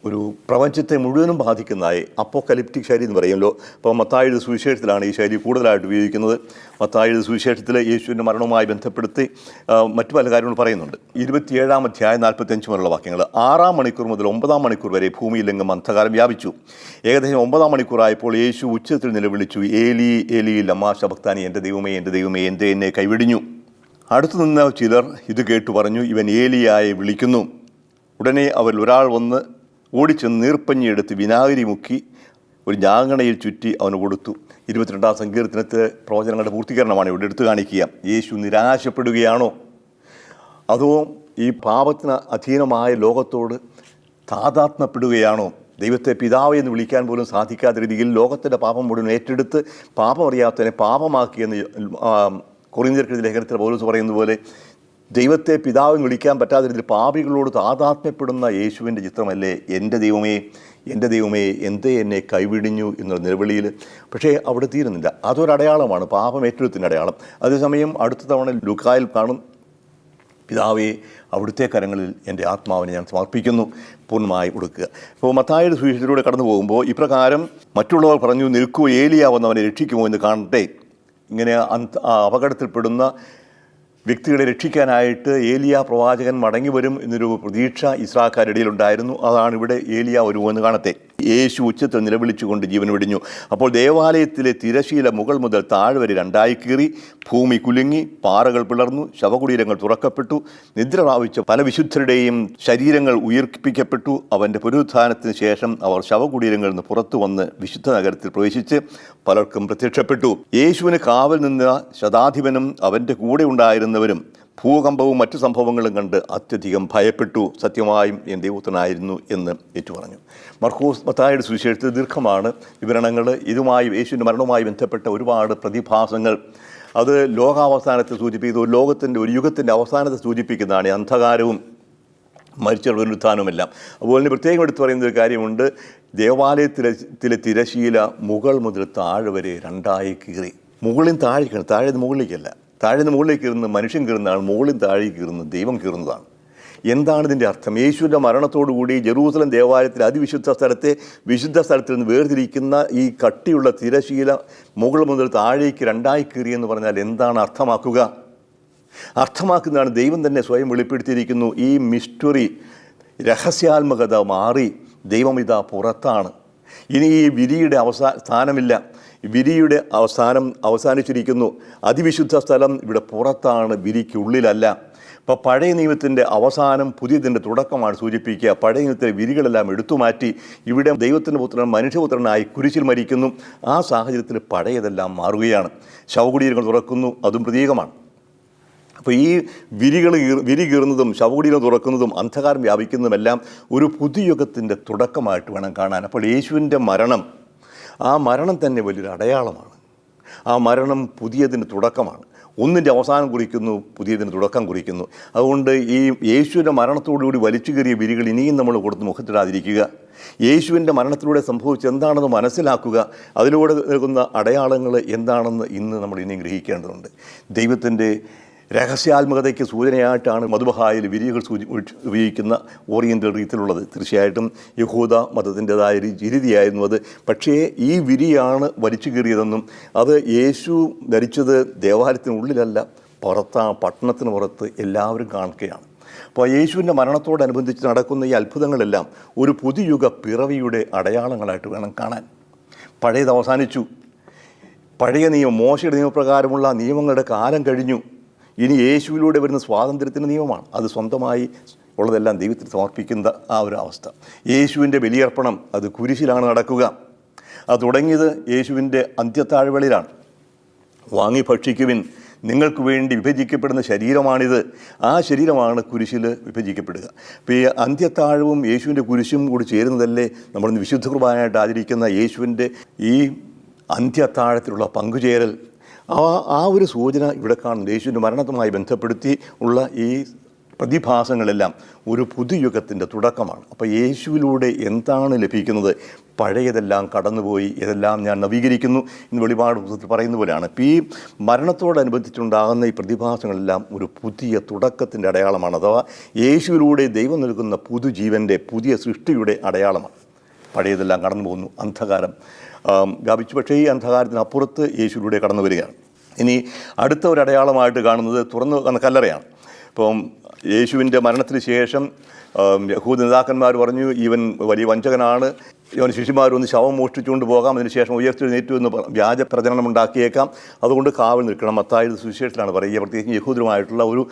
ഒരു പ്രപഞ്ചത്തെ മുഴുവനും ബാധിക്കുന്നതായി അപ്പോക്കലിപ്റ്റിക് ശൈലി എന്ന് പറയുമല്ലോ. അപ്പോൾ മത്തായിയുടെ സുവിശേഷത്തിലാണ് ഈ ശൈലി കൂടുതലായിട്ട് ഉപയോഗിക്കുന്നത്. മത്തായിയുടെ സുവിശേഷത്തിൽ യേശുവിൻ്റെ മരണവുമായി ബന്ധപ്പെടുത്തി മറ്റു പല കാര്യങ്ങൾ പറയുന്നുണ്ട്. 27-ാം അധ്യായം 45 മുതലുള്ള വാക്യങ്ങൾ. 6-ാം മണിക്കൂർ മുതൽ 9-ാം മണിക്കൂർ വരെ ഭൂമിയിലെങ്ങും അന്ധകാരം വ്യാപിച്ചു. ഏകദേശം 9-ാം മണിക്കൂറായപ്പോൾ യേശു ഉച്ചത്തിൽ നിലവിളിച്ചു, ഏലി ഏലി ലമ്മാ ശബക്താനി, എൻ്റെ ദൈവമേ എൻ്റെ ദൈവമേ എന്നെ കൈവിടിഞ്ഞു. അടുത്തു നിന്ന ചിലർ ഇത് കേട്ടു പറഞ്ഞു, ഇവൻ ഏലിയായെ വിളിക്കുന്നു. ഉടനെ അവരിൽ ഒരാൾ വന്ന് ഓടിച്ചെന്ന് നീർപ്പഞ്ഞിയെടുത്ത് വിനാഗിരി മുക്കി ഒരു ഞാങ്ങണയിൽ ചുറ്റി അവന് കൊടുത്തു. 22-ാം സങ്കീർത്തനത്തിലെ പ്രവചനങ്ങളുടെ പൂർത്തീകരണമാണ് ഇവിടെ എടുത്തു കാണിക്കുക. യേശു നിരാശപ്പെടുകയാണോ, അതോ ഈ പാപത്തിന് അധീനമായ ലോകത്തോട് താതാത്മ്യപ്പെടുകയാണോ? ദൈവത്തെ പിതാവ് എന്ന് വിളിക്കാൻ പോലും സാധിക്കാത്ത രീതിയിൽ ലോകത്തിൻ്റെ പാപം മുഴുവൻ ഏറ്റെടുത്ത് പാപം അറിയാത്തതിനെ പാപമാക്കിയെന്ന് കൊറിന്ത്യർക്കെഴുതിയ ലേഖനത്തിൽ പൗലോസ് പറയുന്നത് പോലെ ദൈവത്തെ പിതാവിന് വിളിക്കാൻ പറ്റാത്ത രീതിയിൽ പാപികളോട് താതാത്മ്യപ്പെടുന്ന യേശുവിൻ്റെ ചിത്രമല്ലേ എൻ്റെ ദൈവമേ എന്നെ കൈവിടിഞ്ഞു എന്നുള്ള നിലവിളിയിൽ. പക്ഷേ അവിടെ തീരുന്നില്ല. അതൊരടയാളമാണ്, പാപം ഏറ്റെടുത്തിൻ്റെ അടയാളം. അതേസമയം അടുത്ത തവണ ലൂക്കായിൽ കാണും, പിതാവേ അവിടുത്തെ കരങ്ങളിൽ എൻ്റെ ആത്മാവിനെ ഞാൻ സമർപ്പിക്കുന്നു, പൂർണ്ണമായി കൊടുക്കുക. അപ്പോൾ മത്തായിയുടെ സുവിശേഷത്തിലൂടെ കടന്നു പോകുമ്പോൾ ഇപ്രകാരം മറ്റുള്ളവർ പറഞ്ഞു, നിൽക്കൂ, ഏലിയ വന്നവനെ രക്ഷിക്കുമോ എന്ന് കാണട്ടെ. ഇങ്ങനെ അപകടത്തിൽപ്പെടുന്ന വ്യക്തികളെ രക്ഷിക്കാനായിട്ട് ഏലിയ പ്രവാചകൻ മടങ്ങി വരും എന്നൊരു പ്രതീക്ഷ ഇസ്രായേൽക്കാരുടെ ഇടയിലുണ്ടായിരുന്നു. അതാണ് ഇവിടെ ഏലിയ വരുമോ എന്ന് കാണട്ടെ. യേശു ഉച്ചത്തിൽ നിലവിളിച്ചുകൊണ്ട് ജീവൻ വെടിഞ്ഞു. അപ്പോൾ ദേവാലയത്തിലെ തിരശീല മുകൾ മുതൽ താഴെ വരെ രണ്ടായി കീറി, ഭൂമി കുലുങ്ങി, പാറകൾ പിളർന്നു, ശവകുടീരങ്ങൾ തുറക്കപ്പെട്ടു. നിദ്ര പ്രാപിച്ച പല വിശുദ്ധരുടെയും ശരീരങ്ങൾ ഉയർപ്പിക്കപ്പെട്ടു. അവൻ്റെ പുനരുത്ഥാനത്തിന് ശേഷം അവർ ശവകുടീരങ്ങളിൽ നിന്ന് പുറത്തു വന്ന് വിശുദ്ധ നഗരത്തിൽ പ്രവേശിച്ച് പലർക്കും പ്രത്യക്ഷപ്പെട്ടു. യേശുവിന് കാവൽ നിന്ന ശതാധിപനും അവൻ്റെ കൂടെ ഉണ്ടായിരുന്നവരും ഭൂകമ്പവും മറ്റു സംഭവങ്ങളും കണ്ട് അത്യധികം ഭയപ്പെട്ടു. സത്യമായും എൻ ദൈവത്തിനായിരുന്നു എന്ന് ഏറ്റുപറഞ്ഞു. മർക്കോസ് മത്തായിയുടെ സുവിശേഷത്തിൽ ദീർഘമാണ് വിവരണങ്ങൾ. ഇതുമായി യേശുവിൻ്റെ മരണവുമായി ബന്ധപ്പെട്ട ഒരുപാട് പ്രതിഭാസങ്ങൾ അത് ലോകാവസാനത്തെ സൂചിപ്പിക്കുന്നു. ലോകത്തിൻ്റെ ഒരു യുഗത്തിൻ്റെ അവസാനത്തെ സൂചിപ്പിക്കുന്നതാണ് ഈ അന്ധകാരവും മരിച്ചവരുടെ പുനരുത്ഥാനവുമെല്ലാം. അതുപോലെ തന്നെ പ്രത്യേകം എടുത്തു പറയുന്ന ഒരു കാര്യമുണ്ട്. ദേവാലയത്തിലെ തിരശീല മുകൾ മുതൽ താഴെ വരെ രണ്ടായി കീറി. മുകളിൽ താഴേക്കാണ്, താഴെ മുകളിലേക്കല്ല. താഴെ നിന്ന് മുകളിലേക്ക് കീറുന്നത് മനുഷ്യൻ കീറുന്നതാണ്, മുകളിൽ താഴേക്ക് കീറുന്നത് ദൈവം കീറുന്നതാണ്. എന്താണ് ഇതിൻ്റെ അർത്ഥം? യേശുവിൻ്റെ മരണത്തോടുകൂടി ജെറൂസലം ദേവാലയത്തിലെ അതിവിശുദ്ധ സ്ഥലത്തെ വിശുദ്ധ സ്ഥലത്തിൽ നിന്ന് വേർതിരിക്കുന്ന ഈ കട്ടിയുള്ള തിരശീല മുകൾ മുതൽ താഴേക്ക് രണ്ടായി കീറിയെന്ന് പറഞ്ഞാൽ എന്താണ് അർത്ഥമാക്കുക? അർത്ഥമാക്കുന്നതാണ് ദൈവം തന്നെ സ്വയം വെളിപ്പെടുത്തിയിരിക്കുന്നു. ഈ മിസ്റ്ററി രഹസ്യാത്മകത മാറി ദൈവം ഇതാ പുറത്താണ്. ഇനി ഈ വിരിയുടെ സ്ഥാനമില്ല. വിരിയുടെ അവസാനിച്ചിരിക്കുന്നു. അതിവിശുദ്ധ സ്ഥലം ഇവിടെ പുറത്താണ്, വിരിക്കുള്ളിലല്ല. അപ്പോൾ പഴയ നിയമത്തിൻ്റെ അവസാനം പുതിയതിൻ്റെ തുടക്കമാണ് സൂചിപ്പിക്കുക. പഴയ നിയമത്തിലെ വിരികളെല്ലാം എടുത്തുമാറ്റി ഇവിടെ ദൈവത്തിൻ്റെ പുത്രൻ മനുഷ്യപുത്രനായി കുരിശിൽ മരിക്കുന്നു. ആ സാഹചര്യത്തിൽ പഴയതെല്ലാം മാറുകയാണ്. ശവകുടീരങ്ങൾ തുറക്കുന്നു, അതും പ്രതീകമാണ്. അപ്പോൾ ഈ വിരി കീറുന്നതും ശവകുടീരം തുറക്കുന്നതും അന്ധകാരം വ്യാപിക്കുന്നതുമെല്ലാം ഒരു പുതുയുഗത്തിൻ്റെ തുടക്കമായിട്ട് വേണം കാണാൻ. അപ്പോൾ യേശുവിൻ്റെ മരണം, ആ മരണം തന്നെ വലിയൊരു അടയാളമാണ്. ആ മരണം പുതിയതിൻ്റെ തുടക്കമാണ്. ഒന്നിൻ്റെ അവസാനം കുറിക്കുന്നു, പുതിയതിന് തുടക്കം കുറിക്കുന്നു. അതുകൊണ്ട് ഈ യേശുവിൻ്റെ മരണത്തോടുകൂടി വലിച്ചു കയറിയ വിരികൾ ഇനിയും നമ്മൾ കൊടുത്ത് മുഖത്തിടാതിരിക്കുക. യേശുവിൻ്റെ മരണത്തിലൂടെ സംഭവിച്ചത് എന്താണെന്ന് മനസ്സിലാക്കുക. അതിലൂടെ നൽകുന്ന അടയാളങ്ങൾ എന്താണെന്ന് ഇന്ന് നമ്മൾ ഇനിയും ഗ്രഹിക്കേണ്ടതുണ്ട്. ദൈവത്തിൻ്റെ രഹസ്യാത്മകതയ്ക്ക് സൂചനയായിട്ടാണ് മധുബഹായിൽ വിരികൾ ഉപയോഗിക്കുന്ന ഓറിയൻ്റൽ രീതിയിലുള്ളത്. തീർച്ചയായിട്ടും യഹൂദ മതത്തിൻ്റെതായ രീതിയായിരുന്നു അത്. പക്ഷേ ഈ വിരിയാണ് വലിച്ചു കീറിയതെന്നും അത് യേശു ധരിച്ചത് ദേവാലയത്തിനുള്ളിലല്ല, പട്ടണത്തിന് പുറത്ത് എല്ലാവരും കാണുകയാണ്. അപ്പോൾ യേശുവിൻ്റെ മരണത്തോടനുബന്ധിച്ച് നടക്കുന്ന ഈ അത്ഭുതങ്ങളെല്ലാം ഒരു പുതുയുഗ പിറവിയുടെ അടയാളങ്ങളായിട്ട് വേണം കാണാൻ. പഴയത് അവസാനിച്ചു. പഴയ നിയമം, മോശയുടെ നിയമപ്രകാരമുള്ള നിയമങ്ങളുടെ കാലം കഴിഞ്ഞു. ഇനി യേശുവിലൂടെ വരുന്ന സ്വാതന്ത്ര്യത്തിൻ്റെ നിയമമാണ്. അത് സ്വന്തമായി ഉള്ളതെല്ലാം ദൈവത്തിന് സമർപ്പിക്കുന്ന ആ ഒരു അവസ്ഥ. യേശുവിൻ്റെ ബലിയർപ്പണം അത് കുരിശിലാണ് നടക്കുക. അത് തുടങ്ങിയത് യേശുവിൻ്റെ അന്ത്യത്താഴ്വളിലാണ്. വാങ്ങി ഭക്ഷിക്കുവിൻ, നിങ്ങൾക്ക് വേണ്ടി വിഭജിക്കപ്പെടുന്ന ശരീരമാണിത്. ആ ശരീരമാണ് കുരിശിൽ വിഭജിക്കപ്പെടുക. അപ്പോൾ ഈ അന്ത്യത്താഴവും യേശുവിൻ്റെ കുരിശും കൂടി ചേരുന്നതല്ലേ നമ്മളിന്ന് വിശുദ്ധ കുർബാനയായിട്ട് ആചരിക്കുന്ന യേശുവിൻ്റെ ഈ അന്ത്യത്താഴത്തിലുള്ള പങ്കുചേരൽ. ആ ഒരു സൂചന ഇവിടെ കാണുന്നു. യേശുവിൻ്റെ മരണത്തുമായി ബന്ധപ്പെടുത്തി ഉള്ള ഈ പ്രതിഭാസങ്ങളെല്ലാം ഒരു പുതുയുഗത്തിൻ്റെ തുടക്കമാണ്. അപ്പോൾ യേശുവിലൂടെ എന്താണ് ലഭിക്കുന്നത്? പഴയതെല്ലാം കടന്നുപോയി, ഇതെല്ലാം ഞാൻ നവീകരിക്കുന്നു എന്ന് വെളിപാട് പുസ്തകത്തിൽ പറയുന്ന പോലെയാണ്. ഇപ്പോൾ ഈ മരണത്തോടനുബന്ധിച്ചുണ്ടാകുന്ന ഈ പ്രതിഭാസങ്ങളെല്ലാം ഒരു പുതിയ തുടക്കത്തിൻ്റെ അടയാളമാണ്. അഥവാ യേശുവിലൂടെ ദൈവം നൽകുന്ന പുതുജീവൻ്റെ, പുതിയ സൃഷ്ടിയുടെ അടയാളമാണ്. പഴയതെല്ലാം കടന്നു പോകുന്നു, അന്ധകാരം വ്യാപിച്ചു. പക്ഷേ ഈ അന്ധകാരത്തിനപ്പുറത്ത് യേശുവിലൂടെ കടന്നു വരികയാണ്. ഇനി അടുത്ത ഒരു അടയാളമായിട്ട് കാണുന്നത് തുറന്നു വന്ന കല്ലറയാണ്. ഇപ്പം യേശുവിൻ്റെ മരണത്തിന് ശേഷം യഹൂദ നേതാക്കന്മാർ പറഞ്ഞു, ഇവൻ വലിയ വഞ്ചകനാണ്, ഇവൻ ശിഷ്യന്മാരൊന്ന് ശവം മോഷ്ടിച്ചുകൊണ്ട് പോകാം, അതിനുശേഷം ഉയർത്തെഴുന്നേറ്റു എന്ന് വ്യാജ പ്രചരണം ഉണ്ടാക്കിയേക്കാം, അതുകൊണ്ട് കാവൽ നിൽക്കണം. മത്തായിയുടെ സുവിശേഷത്തിലാണ് പറയുക. പ്രത്യേകിച്ച് യഹൂദരുമായിട്ടുള്ള ഒരു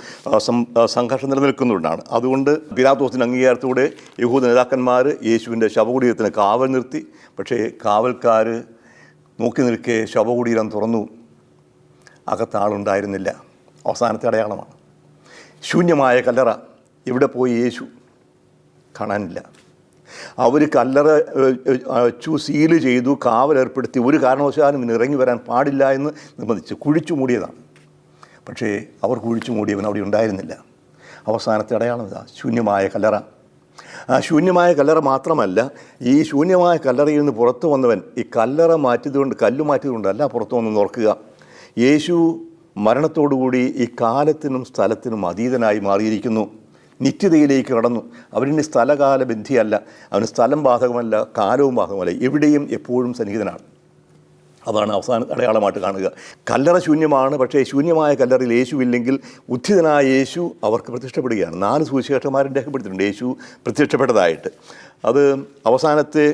സംഘർഷം നിലനിൽക്കുന്നുകൊണ്ടാണ്. അതുകൊണ്ട് പിലാത്തോസിൻ്റെ അംഗീകാരത്തോടെ യഹൂദ നേതാക്കന്മാർ യേശുവിൻ്റെ ശവകുടീരത്തിന് കാവൽ നിർത്തി. പക്ഷേ കാവൽക്കാർ നോക്കി നിൽക്കെ ശവകുടീരം തുറന്നു, അകത്താളുണ്ടായിരുന്നില്ല. അവസാനത്തെ അടയാളമാണ്. ശൂന്യമായ കല്ലറ. എവിടെ പോയി യേശു? കാണാനില്ല. അവർ കല്ലറ സീല് ചെയ്തു, കാവലേർപ്പെടുത്തി, ഒരു കാരണവശാലും ഇന്ന് ഇറങ്ങി വരാൻ പാടില്ല എന്ന് നിർബന്ധിച്ച് കുഴിച്ചു മൂടിയതാണ്. പക്ഷേ അവർ കുഴിച്ചു മൂടിയവൻ അവിടെ ഉണ്ടായിരുന്നില്ല. അവസാനത്തെ അടയാളം ഇതാ, ശൂന്യമായ കല്ലറ. ആ ശൂന്യമായ കല്ലറ മാത്രമല്ല, ഈ ശൂന്യമായ കല്ലറയിൽ നിന്ന് പുറത്തു വന്നവൻ ഈ കല്ലറ മാറ്റിയതുകൊണ്ട്, കല്ല് മാറ്റിയതുകൊണ്ടല്ല പുറത്തു വന്നെന്ന് ഓർക്കുക. യേശു മരണത്തോടുകൂടി ഈ കാലത്തിനും സ്ഥലത്തിനും അതീതനായി മാറിയിരിക്കുന്നു. നിത്യതയിലേക്ക് കടന്നു. അവരിനി സ്ഥലകാല ബന്ധിയല്ല, അവന് സ്ഥലം ബാധകമല്ല, കാലവും ബാധകമല്ല, എവിടെയും എപ്പോഴും സന്നിഹിതനാണ്. അതാണ് അവസാന അടയാളമായിട്ട് കാണുക. കല്ലറ ശൂന്യമാണ്. പക്ഷേ ശൂന്യമായ കല്ലറയിൽ യേശുവില്ലെങ്കിൽ ഉത്ഥിതനായ യേശു അവർക്ക് പ്രത്യക്ഷപ്പെടുകയാണ്. 4 സുവിശേഷന്മാരും രേഖപ്പെടുത്തിയിട്ടുണ്ട് യേശു പ്രത്യക്ഷപ്പെട്ടതായിട്ട്. അത് അവസാനത്തെ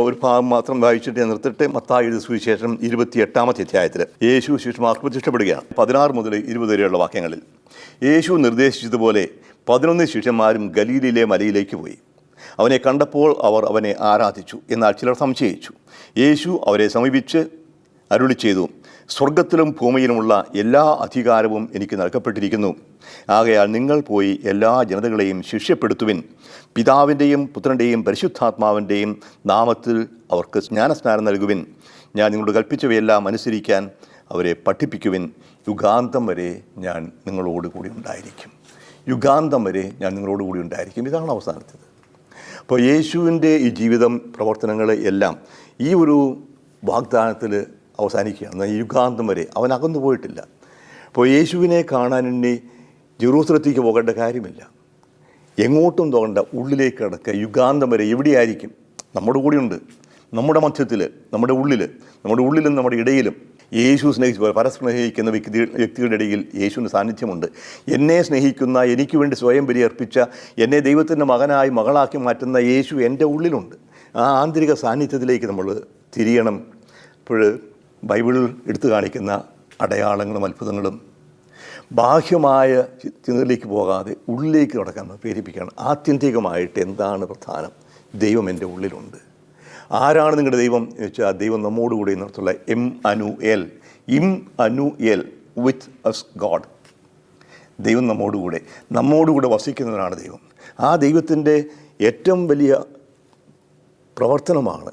ഒരു ഭാഗം മാത്രം വായിച്ചിട്ട് ഞാൻ നിർത്തിട്ട് മത്തായിയുടെ സുവിശേഷം 28-ാമത്തെ അധ്യായത്തിൽ യേശു ശിഷ്യന്മാർക്ക് പ്രത്യക്ഷപ്പെടുകയാണ്. 16 മുതൽ 20 വരെയുള്ള വാക്യങ്ങളിൽ യേശു നിർദ്ദേശിച്ചതുപോലെ 11 ശിഷ്യന്മാരും ഗലീലയിലെ മലയിലേക്ക് പോയി. അവനെ കണ്ടപ്പോൾ അവർ അവനെ ആരാധിച്ചു. എന്നാൽ ചിലർ സംശയിച്ചു. യേശു അവരെ സമീപിച്ച് അരുളി ചെയ്തു, സ്വർഗത്തിലും ഭൂമിയിലുമുള്ള എല്ലാ അധികാരവും എനിക്ക് നൽകപ്പെട്ടിരിക്കുന്നു. ആകയാൽ നിങ്ങൾ പോയി എല്ലാ ജനതകളെയും ശിഷ്യപ്പെടുത്തുവിൻ. പിതാവിൻ്റെയും പുത്രൻ്റെയും പരിശുദ്ധാത്മാവിൻ്റെയും നാമത്തിൽ അവർക്ക് ജ്ഞാനസ്നാനം നൽകുവിൻ. ഞാൻ നിങ്ങളോട് കൽപ്പിച്ചവയെല്ലാം അനുസരിക്കാൻ അവരെ പഠിപ്പിക്കുവിൻ. യുഗാന്തം വരെ ഞാൻ നിങ്ങളോട് കൂടി ഉണ്ടായിരിക്കും. യുഗാന്തം വരെ ഞാൻ നിങ്ങളോട് കൂടി ഉണ്ടായിരിക്കും. ഇതാണ് അവസാനത്തേത്. അപ്പോൾ യേശുവിൻ്റെ ഈ ജീവിതം, പ്രവർത്തനങ്ങൾ എല്ലാം ഈ ഒരു വാഗ്ദാനത്തിൽ അവസാനിക്കുകയാണ്. ഈ യുഗാന്തം വരെ അവൻ അകന്നു പോയിട്ടില്ല. അപ്പോൾ യേശുവിനെ കാണാൻ ഇനി ജെറൂസലത്തേക്ക് പോകേണ്ട കാര്യമില്ല, എങ്ങോട്ടും തോകേണ്ട, ഉള്ളിലേക്ക് കിടക്കുക. യുഗാന്തം വരെ എവിടെയായിരിക്കും? നമ്മുടെ കൂടെയുണ്ട്, നമ്മുടെ മധ്യത്തിൽ, നമ്മുടെ ഉള്ളിലും നമ്മുടെ ഇടയിലും. യേശു സ്നേഹിച്ചു, പരസ്പരം സ്നേഹിക്കുന്ന വ്യക്തികളുടെ ഇടയിൽ യേശുവിൻ്റെ സാന്നിധ്യമുണ്ട്. എന്നെ സ്നേഹിക്കുന്ന, എനിക്ക് വേണ്ടി സ്വയം ബലിയർപ്പിച്ച, എന്നെ ദൈവത്തിൻ്റെ മകനായി മകളാക്കി മാറ്റുന്ന യേശു എൻ്റെ ഉള്ളിലുണ്ട്. ആ ആന്തരിക സാന്നിധ്യത്തിലേക്ക് നമ്മൾ തിരിയണം. ഇപ്പോൾ ബൈബിളിൽ എടുത്തു കാണിക്കുന്ന അടയാളങ്ങളും അത്ഭുതങ്ങളും ബാഹ്യമായ ചിന്തകളിലേക്ക് പോകാതെ ഉള്ളിലേക്ക് നടക്കാൻ പ്രേരിപ്പിക്കുകയാണ്. ആത്യന്തികമായിട്ട് എന്താണ് പ്രധാനം? ദൈവം എൻ്റെ ഉള്ളിലുണ്ട്. ആരാണ് നിങ്ങളുടെ ദൈവം എന്ന് വെച്ചാൽ, ദൈവം നമ്മോടുകൂടി എന്നുള്ള ഇമ്മാനുയേൽ വിത്ത് അസ് ഗോഡ്. ദൈവം നമ്മോടുകൂടെ വസിക്കുന്നവനാണ് ദൈവം. ആ ദൈവത്തിൻ്റെ ഏറ്റവും വലിയ പ്രവർത്തനമാണ്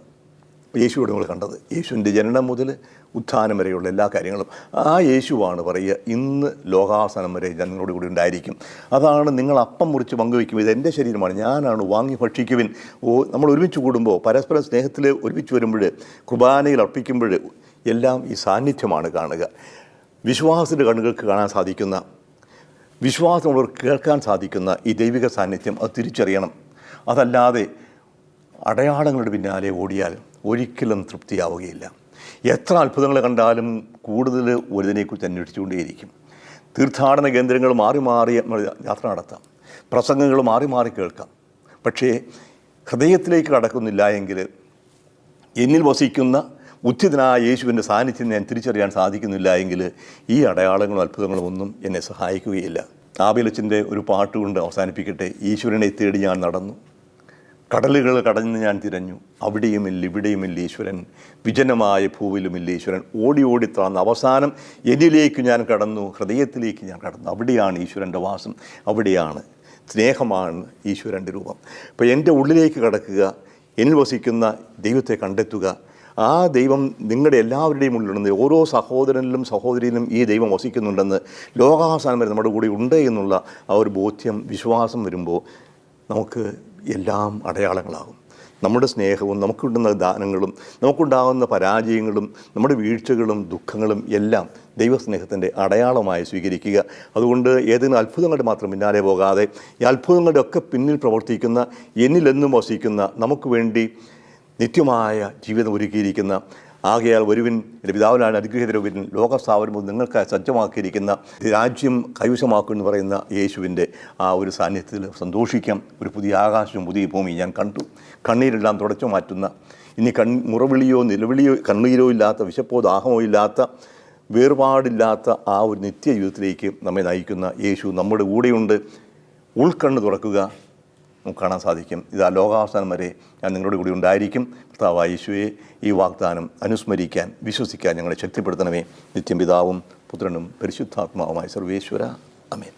യേശുവിടെ നമ്മൾ കണ്ടത്. യേശുവിൻ്റെ ജനനം മുതൽ ഉത്ഥാനം വരെയുള്ള എല്ലാ കാര്യങ്ങളും ആ യേശുവാണ് പറയുക, ഇന്ന് ലോകാവസാനം വരെ ഞാൻ നിങ്ങളോട് കൂടി ഉണ്ടായിരിക്കും. അതാണ് നിങ്ങൾ അപ്പം മുറിച്ച് പങ്കുവയ്ക്കും, ഇത് എൻ്റെ ശരീരമാണ്, ഞാനാണ്, വാങ്ങി ഭക്ഷിക്കുവിൻ. നമ്മൾ ഒരുമിച്ച് കൂടുമ്പോൾ, പരസ്പര സ്നേഹത്തിൽ ഒരുമിച്ച് വരുമ്പോൾ, കുർബാനയിൽ അർപ്പിക്കുമ്പോൾ എല്ലാം ഈ സാന്നിധ്യമാണ് കാണുക. വിശ്വാസത്തിൻ്റെ കണ്ണുകൾക്ക് കാണാൻ സാധിക്കുന്ന, വിശ്വാസമുള്ളവർക്ക് കേൾക്കാൻ സാധിക്കുന്ന ഈ ദൈവിക സാന്നിധ്യം അത് തിരിച്ചറിയണം. അതല്ലാതെ അടയാളങ്ങളുടെ പിന്നാലെ ഓടിയാൽ ഒരിക്കലും തൃപ്തിയാവുകയില്ല. എത്ര അത്ഭുതങ്ങൾ കണ്ടാലും കൂടുതൽ ഒരുതിനെക്കുറിച്ച് അന്വേഷിച്ചുകൊണ്ടേയിരിക്കും. തീർത്ഥാടന കേന്ദ്രങ്ങൾ മാറി മാറി യാത്ര നടത്താം, പ്രസംഗങ്ങൾ മാറി മാറി കേൾക്കാം. പക്ഷേ ഹൃദയത്തിലേക്ക് കടക്കുന്നില്ല എങ്കിൽ, എന്നിൽ വസിക്കുന്ന ഉദ്ധിതനായ യേശുവിൻ്റെ സാന്നിധ്യം ഞാൻ തിരിച്ചറിയാൻ സാധിക്കുന്നില്ല എങ്കിൽ ഈ അടയാളങ്ങളും അത്ഭുതങ്ങളും ഒന്നും എന്നെ സഹായിക്കുകയില്ല. ആബേലച്ചൻ്റെ ഒരു പാട്ടുകൊണ്ട് അവസാനിപ്പിക്കട്ടെ. ഈശ്വരനെ തേടി ഞാൻ നടന്നു, കടലുകൾ കടന്ന് ഞാൻ തിരഞ്ഞു, ഇവിടെയുമില്ല ഈശ്വരൻ, വിജനമായ ഭൂവിലുമില്ല ഈശ്വരൻ. ഓടി ഓടി താഴ്ന്ന അവസാനം എന്നിലേക്ക് ഞാൻ കടന്നു, ഹൃദയത്തിലേക്ക് ഞാൻ കടന്നു. അവിടെയാണ് ഈശ്വരൻ്റെ വാസം, അവിടെയാണ് സ്നേഹമാണ് ഈശ്വരൻ്റെ രൂപം. അപ്പോൾ എൻ്റെ ഉള്ളിലേക്ക് കടക്കുക, എന്നിൽ വസിക്കുന്ന ദൈവത്തെ കണ്ടെത്തുക. ആ ദൈവം നിങ്ങളുടെ എല്ലാവരുടെയും ഉള്ളിലുണ്ടെന്ന്, ഓരോ സഹോദരനിലും സഹോദരിയിലും ഈ ദൈവം വസിക്കുന്നുണ്ടെന്ന്, ലോകാവസാനം വരെ നമ്മുടെ കൂടെ ഉണ്ട് എന്നുള്ള ആ ഒരു ബോധ്യം, വിശ്വാസം വരുമ്പോൾ നമുക്ക് എല്ലാം അടയാളങ്ങളാകും. നമ്മുടെ സ്നേഹവും നമുക്കുണ്ടുന്ന ദാനങ്ങളും നമുക്കുണ്ടാകുന്ന പരാജയങ്ങളും നമ്മുടെ വീഴ്ചകളും ദുഃഖങ്ങളും എല്ലാം ദൈവസ്നേഹത്തിൻ്റെ അടയാളമായി സ്വീകരിക്കുക. അതുകൊണ്ട് ഏതെങ്കിലും അത്ഭുതങ്ങളുടെ മാത്രം പിന്നാലെ പോകാതെ ഈ അത്ഭുതങ്ങളുടെ ഒക്കെ പിന്നിൽ പ്രവർത്തിക്കുന്ന, എന്നിലെന്നും വസിക്കുന്ന, നമുക്ക് വേണ്ടി നിത്യമായ ജീവിതം ഒരുക്കിയിരിക്കുന്ന, ആകയാൽ വരുവിൻ എൻ്റെ പിതാവിനാണ് അനുഗ്രഹീതരുവിൻ, ലോകസ്ഥാപനവും നിങ്ങൾക്കായി സജ്ജമാക്കിയിരിക്കുന്ന രാജ്യം കൈവശമാക്കുമെന്ന് പറയുന്ന യേശുവിൻ്റെ ആ ഒരു സാന്നിധ്യത്തിൽ സന്തോഷിക്കാം. ഒരു പുതിയ ആകാശവും പുതിയ ഭൂമി ഞാൻ കണ്ടു. കണ്ണീരെല്ലാം തുടച്ചു മാറ്റുന്ന, ഇനി മുറവിളിയോ നിലവിളിയോ കണ്ണീരോ ഇല്ലാത്ത, വിശപ്പോ ദാഹമോ ഇല്ലാത്ത, വേർപാടില്ലാത്ത ആ ഒരു നിത്യജീവിതത്തിലേക്ക് നമ്മെ നയിക്കുന്ന യേശു നമ്മുടെ കൂടെയുണ്ട്. ഉൾക്കണ്ണ് തുറക്കുക, നമുക്ക് കാണാൻ സാധിക്കും. ഇതാ ലോകാവസാനം വരെ ഞാൻ നിങ്ങളുടെ കൂടി ഉണ്ടായിരിക്കും. കർത്താവായ യേശുവേ, ഈ വാഗ്ദാനം അനുസ്മരിക്കാൻ, വിശ്വസിക്കാൻ ഞങ്ങളെ ശക്തിപ്പെടുത്തണമേ. നിത്യം പിതാവും പുത്രനും പരിശുദ്ധാത്മാവുമായ സർവേശ്വര. ആമേൻ.